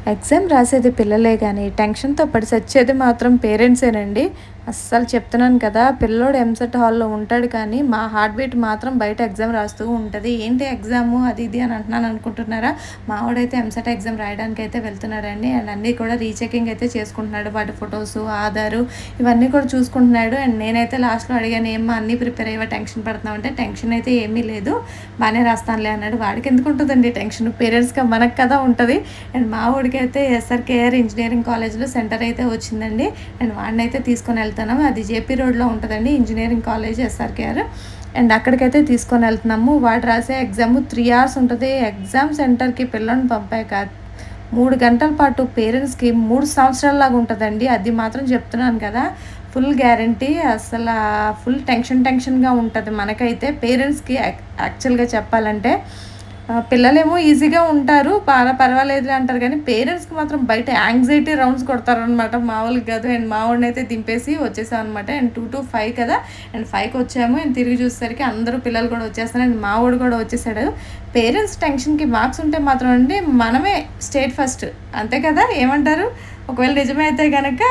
Exam రాసేది పిల్లలే గానీ, టెన్షన్‌తో పడి సచ్చేది మాత్రం పేరెంట్సేనండి. అస్సలు చెప్తున్నాను కదా! పిల్లోడు ఎంసెట్ హాల్‌లో ఉంటాడు కానీ, మా హార్ట్ బీట్ మాత్రం బయట ఎగ్జామ్ రాస్తూ ఉంటది. ఏంటి ఎగ్జాము అది ఇది అని అంటున్నాను అనుకుంటున్నారా? మావోడైతే ఎంసెట్ ఎగ్జామ్ రాయడానికైతే వెళ్తున్నాడండి. అండ్ అన్నీ కూడా రీచెకింగ్ అయితే చేసుకుంటున్నాడు. వాటి ఫోటోసు, ఆధారు ఇవన్నీ కూడా చూసుకుంటున్నాడు. అండ్ నేనైతే లాస్ట్‌లో అడిగాను, "ఏమ్మా అన్నీ ప్రిపేర్ అయ్యావా? టెన్షన్ పడుతున్నావు" అంటే, "టెన్షన్ అయితే ఏమీ లేదు. బానే రాస్తానులే" అన్నాడు. వాడికి ఎందుకుంటదండి టెన్షన్? పేరెంట్స్‌గా మనకు కదా ఉంటది. అండ్ మా వోడికైతే ఎస్ఆర్‌కేఆర్ ఇంజినీరింగ్ కాలేజ్‌లో సెంటర్ అయితే వచ్చిందండి. అండ్ వాడినైతే తీసుకొని వెళ్తున్నాము. అది జేపీ రోడ్‌లో ఉంటదండి ఇంజినీరింగ్ కాలేజ్ ఎస్ఆర్‌కేఆర్. అండ్ అక్కడికైతే తీసుకొని వెళ్తున్నాము. వాడు రాసే ఎగ్జామ్ 3 అవర్స్ ఉంటది. ఎగ్జామ్ సెంటర్‌కి పిల్లోడిని పంపాక 3 గంటల పాటు పేరెంట్స్‌కి 3 సంవత్సరాలలాగా ఉంటదండి. అది మాత్రం చెప్తున్నాను కదా! Full guarantee. అసల ఫుల్ టెన్షన్‌గా ఉంటది మనకైతే. పేరెంట్స్‌కి యాక్చువల్‌గా చెప్పాలంటే పిల్లలేమో ఈజీగా ఉంటారు. పర్వాలేదులే అంటారు గానీ, పేరెంట్స్‌కి మాత్రం బయట యాంగ్జైటీ రౌండ్స్ కొడతారనమాట. మామూలుగా కాదు. అండ్ మా వోడినైతే దింపేసి వచ్చేసామనమాట. అండ్ 2-5 కదా! అండ్ 5కి వచ్చాము. అండ్ తిరిగి చూసేసరికి అందరూ పిల్లలు కూడా వచ్చేస్తున్నారు. అండ్ మా వోడు కూడా వచ్చేసాడు. పేరెంట్స్ టెన్షన్‌కి మార్క్స్ ఉంటే మాత్రం అండి మనమే స్టేట్ ఫస్ట్. అంతే కదా! ఏమంటారు? ఒకవేళ నిజమే అయితే గనక